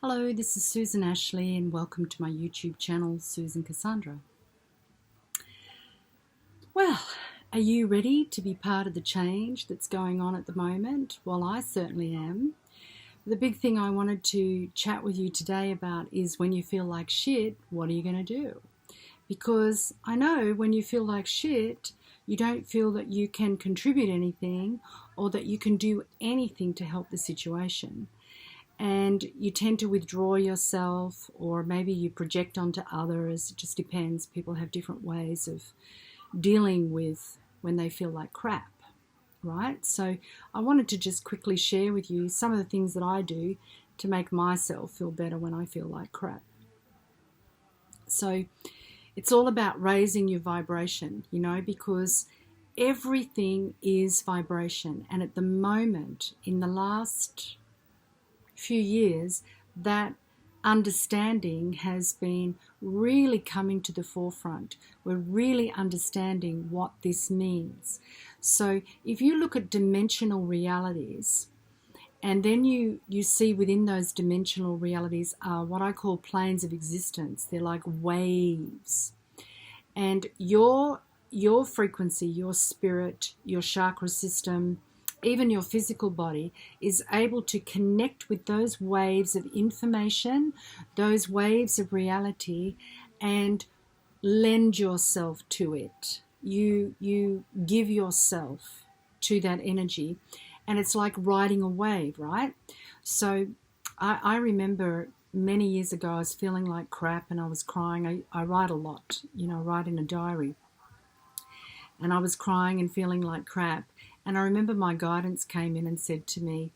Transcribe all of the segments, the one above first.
Hello, this is Susan Ashley and welcome to my YouTube channel, Susan Kassandra. Well, are you ready to be part of the change that's going on at the moment? Well, I certainly am. The big thing I wanted to chat with you today about is when you feel like shit, what are you going to do? Because I know when you feel like shit, you don't feel that you can contribute anything or that you can do anything to help the situation. And you tend to withdraw yourself, or maybe you project onto others. It just depends. People have different ways of dealing with when they feel like crap, right? So I wanted to just quickly share with you some of the things that I do to make myself feel better when I feel like crap. So it's all about raising your vibration, because everything is vibration. And at the moment, in the last few years, that understanding has been really coming to the forefront. We're really understanding what this means. So if you look at dimensional realities, and then you see within those dimensional realities are what I call planes of existence. They're like waves. And your frequency, your spirit, your chakra system, even your physical body is able to connect with those waves of information, those waves of reality, and lend yourself to it. You give yourself to that energy, and it's like riding a wave, right? So I remember many years ago I was feeling like crap and I was crying. I write a lot, I write in a diary. And I was crying and feeling like crap. And I remember my guidance came in and said to me,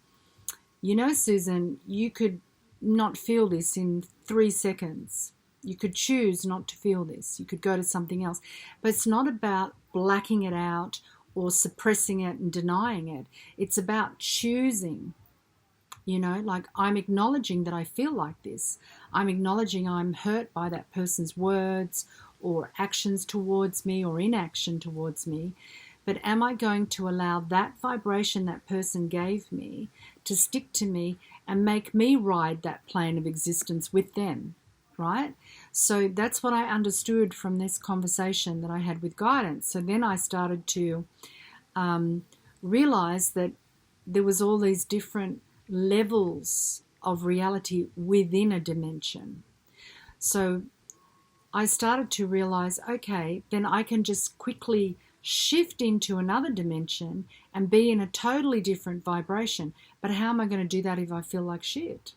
Susan, you could not feel this in 3 seconds. You could choose not to feel this. You could go to something else. But it's not about blacking it out or suppressing it and denying it. It's about choosing. Like I'm acknowledging that I feel like this. I'm acknowledging I'm hurt by that person's words or actions towards me or inaction towards me. But am I going to allow that vibration that person gave me to stick to me and make me ride that plane of existence with them, right? So that's what I understood from this conversation that I had with guidance. So then I started to realize that there was all these different levels of reality within a dimension. So I started to realize, okay, then I can just quickly shift into another dimension and be in a totally different vibration. But how am I going to do that if I feel like shit?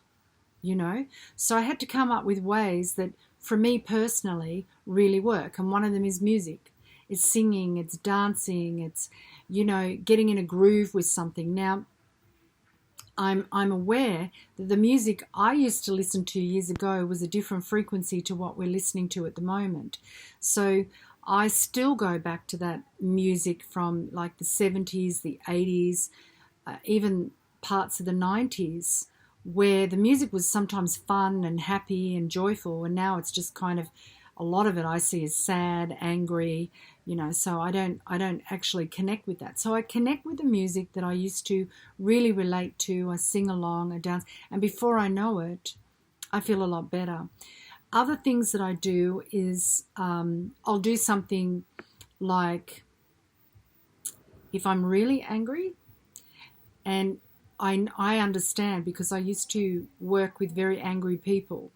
So I had to come up with ways that for me personally really work. And one of them is music. It's singing, it's dancing, it's, getting in a groove with something. Now, I'm aware that the music I used to listen to years ago was a different frequency to what we're listening to at the moment. So I still go back to that music from like the 70s, the 80s, even parts of the 90s, where the music was sometimes fun and happy and joyful, and now it's just kind of, a lot of it I see as sad, angry, so I don't actually connect with that. So I connect with the music that I used to really relate to. I sing along, I dance, and before I know it, I feel a lot better. Other things that I do is I'll do something like, if I'm really angry, and I understand because I used to work with very angry people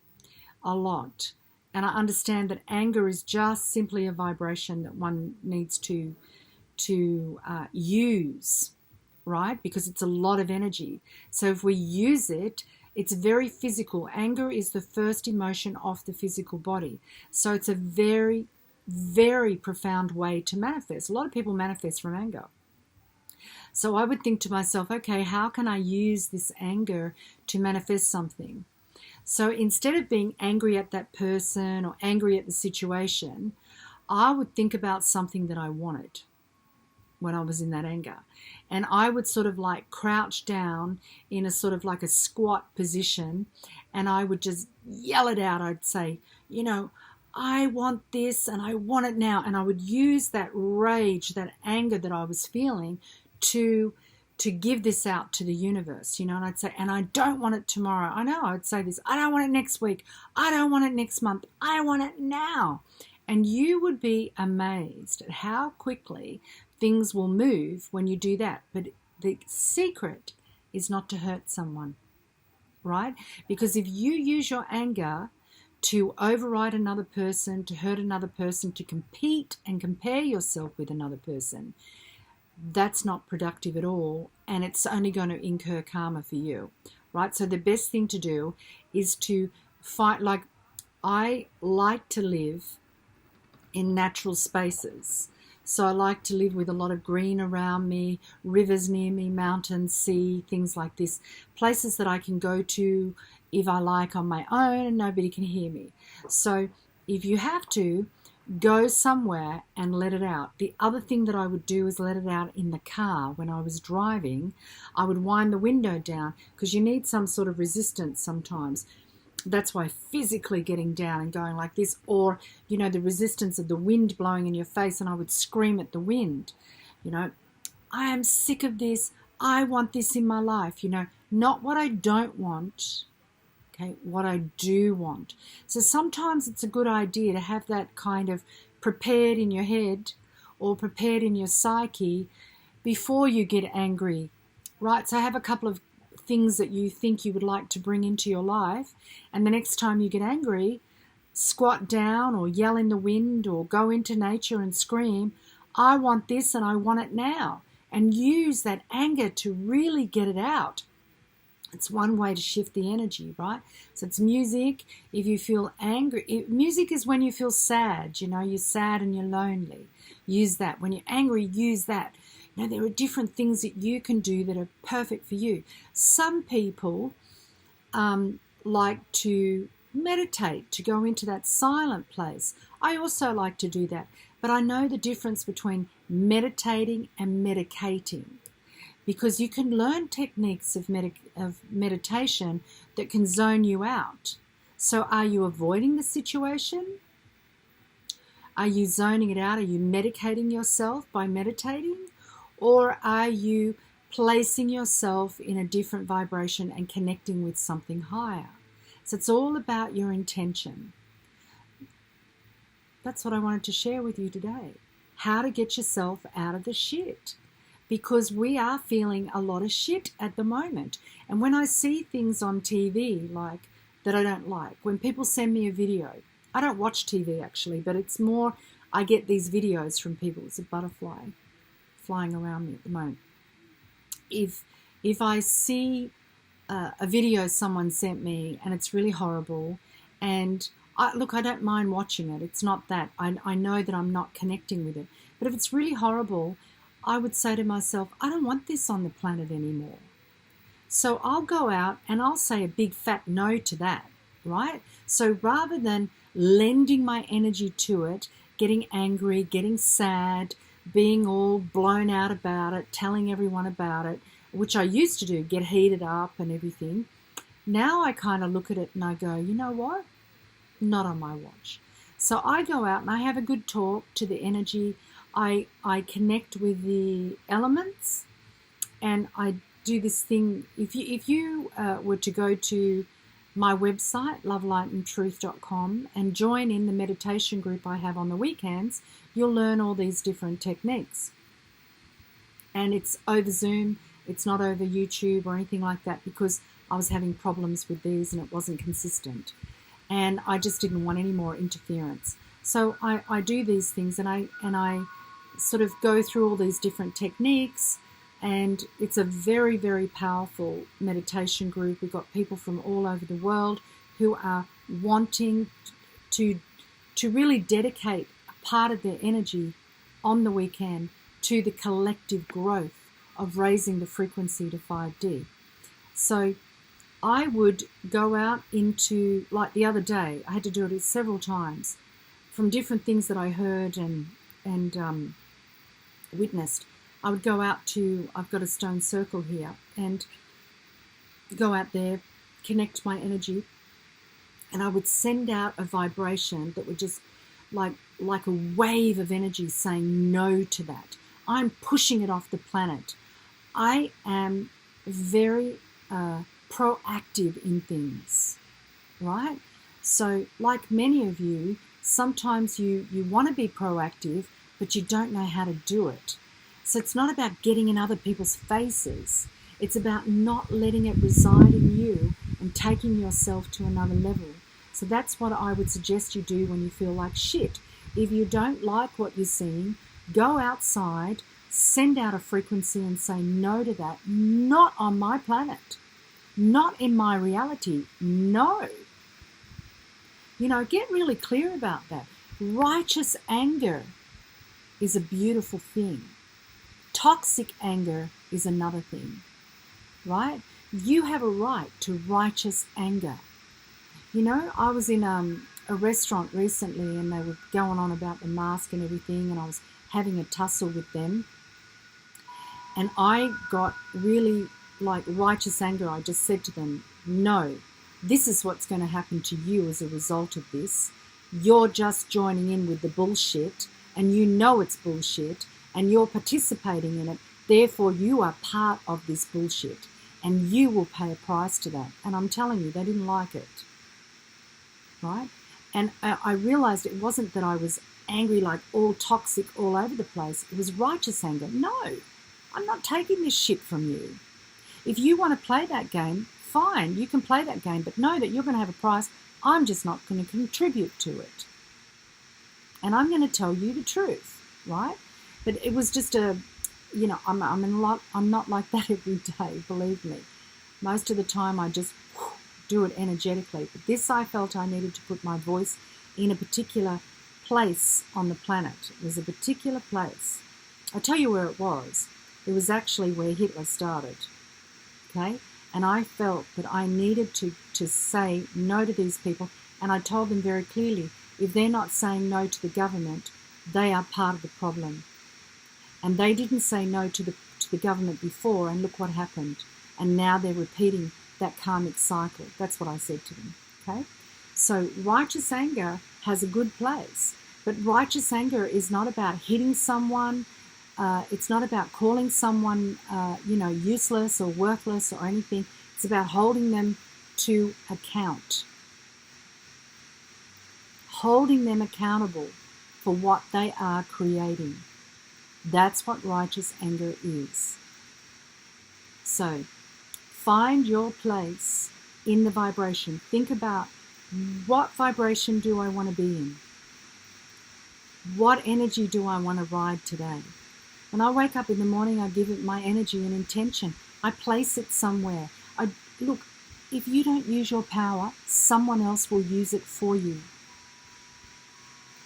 a lot, and I understand that anger is just simply a vibration that one needs to use, right? Because it's a lot of energy. So if we use it, it's very physical. Anger is the first emotion of the physical body. So it's a very, very profound way to manifest. A lot of people manifest from anger. So I would think to myself, okay, how can I use this anger to manifest something? So instead of being angry at that person or angry at the situation, I would think about something that I wanted when I was in that anger. And I would sort of like crouch down in a sort of like a squat position, and I would just yell it out. I'd say, I want this and I want it now. And I would use that rage, that anger that I was feeling to to give this out to the universe, and I'd say, and I don't want it tomorrow. I know I would say this, I don't want it next week. I don't want it next month. I want it now. And you would be amazed at how quickly things will move when you do that. But the secret is not to hurt someone, right? Because if you use your anger to override another person, to hurt another person, to compete and compare yourself with another person, that's not productive at all, and it's only going to incur karma for you, right? So the best thing to do is to fight. Like, I like to live in natural spaces. So I like to live with a lot of green around me, rivers near me, mountains, sea, things like this. Places that I can go to if I like on my own and nobody can hear me. So if you have to, go somewhere and let it out. The other thing that I would do is let it out in the car. When I was driving, I would wind the window down because you need some sort of resistance sometimes. That's why physically getting down and going like this, or, the resistance of the wind blowing in your face, and I would scream at the wind, I am sick of this. I want this in my life, not what I don't want, okay, what I do want. So sometimes it's a good idea to have that kind of prepared in your head or prepared in your psyche before you get angry, right? So have a couple of things that you think you would like to bring into your life, and the next time you get angry, squat down or yell in the wind or go into nature and scream, I want this and I want it now, and use that anger to really get it out. It's one way to shift the energy, right? So it's music. If you feel angry, music is when you feel sad, you're sad and you're lonely. Use that. When you're angry, use that. There are different things that you can do that are perfect for you. Some people like to meditate, to go into that silent place. I also like to do that. But I know the difference between meditating and medicating, because you can learn techniques of meditation that can zone you out. So are you avoiding the situation? Are you zoning it out? Are you medicating yourself by meditating? Or are you placing yourself in a different vibration and connecting with something higher? So it's all about your intention. That's what I wanted to share with you today. How to get yourself out of the shit. Because we are feeling a lot of shit at the moment. And when I see things on TV like that I don't like, when people send me a video, I don't watch TV actually, but it's more I get these videos from people. It's a butterfly flying around me at the moment. If I see a video someone sent me and it's really horrible, and I don't mind watching it. It's not that. I know that I'm not connecting with it. But if it's really horrible, I would say to myself, I don't want this on the planet anymore. So I'll go out and I'll say a big fat no to that, right? So rather than lending my energy to it, getting angry, getting sad, being all blown out about it, telling everyone about it, which I used to do, get heated up and everything. Now I kind of look at it and I go, you know what? Not on my watch. So I go out and I have a good talk to the energy. I connect with the elements, and I do this thing. If you were to go to my website, lovelightandtruth.com, and join in the meditation group I have on the weekends, you'll learn all these different techniques. And it's over Zoom. It's not over YouTube or anything like that, because I was having problems with these and it wasn't consistent. And I just didn't want any more interference. So I do these things, and I sort of go through all these different techniques, and it's a very, very powerful meditation group. We've got people from all over the world who are wanting to really dedicate a part of their energy on the weekend to the collective growth of raising the frequency to 5D. So I would go out into, like the other day, I had to do it several times, from different things that I heard and witnessed. I would go out to, I've got a stone circle here, and go out there, connect my energy, and I would send out a vibration that would just like a wave of energy saying no to that. I'm pushing it off the planet. I am very proactive in things, right? So like many of you, sometimes you want to be proactive, but you don't know how to do it. So it's not about getting in other people's faces. It's about not letting it reside in you and taking yourself to another level. So that's what I would suggest you do when you feel like shit. If you don't like what you're seeing, go outside, send out a frequency and say no to that. Not on my planet. Not in my reality. No. You know, get really clear about that. Righteous anger is a beautiful thing. Toxic anger is another thing, right? You have a right to righteous anger. You know, I was in a restaurant recently and they were going on about the mask and everything, and I was having a tussle with them. And I got really like righteous anger. I just said to them, no, this is what's going to happen to you as a result of this. You're just joining in with the bullshit, and you know it's bullshit, and you're participating in it. Therefore, you are part of this bullshit, and you will pay a price to that. And I'm telling you, they didn't like it, right? And I realized it wasn't that I was angry, like all toxic all over the place. It was righteous anger. No, I'm not taking this shit from you. If you want to play that game, fine, you can play that game, but know that you're going to have a price. I'm just not going to contribute to it. And I'm going to tell you the truth, right? But it was just you know, I'm not like that every day, believe me. Most of the time I just do it energetically. But this, I felt I needed to put my voice in a particular place on the planet. It was a particular place. I'll tell you where it was. It was actually where Hitler started, okay? And I felt that I needed to say no to these people. And I told them very clearly, if they're not saying no to the government, they are part of the problem. And they didn't say no to the government before, and look what happened. And now they're repeating that karmic cycle. That's what I said to them, okay? So righteous anger has a good place. But righteous anger is not about hitting someone. It's not about calling someone, you know, useless or worthless or anything. It's about holding them to account. Holding them accountable for what they are creating. That's what righteous anger is. So, find your place in the vibration. Think about, what vibration do I want to be in? What energy do I want to ride today? When I wake up in the morning, I give it my energy and intention. I place it somewhere. Look, if you don't use your power, someone else will use it for you.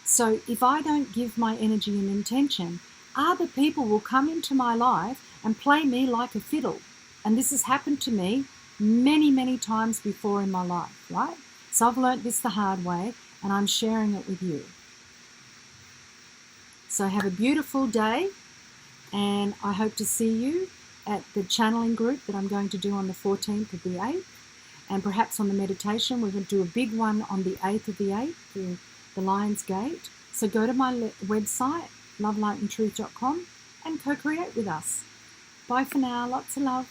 So if I don't give my energy and intention, other people will come into my life and play me like a fiddle. And this has happened to me many, many times before in my life, right? So I've learnt this the hard way, and I'm sharing it with you. So have a beautiful day, and I hope to see you at the channeling group that I'm going to do on the 14th of the 8th, and perhaps on the meditation. We're going to do a big one on the 8th of the 8th, the Lion's Gate. So go to my website, lovelightandtruth.com, and co-create with us. Bye for now. Lots of love.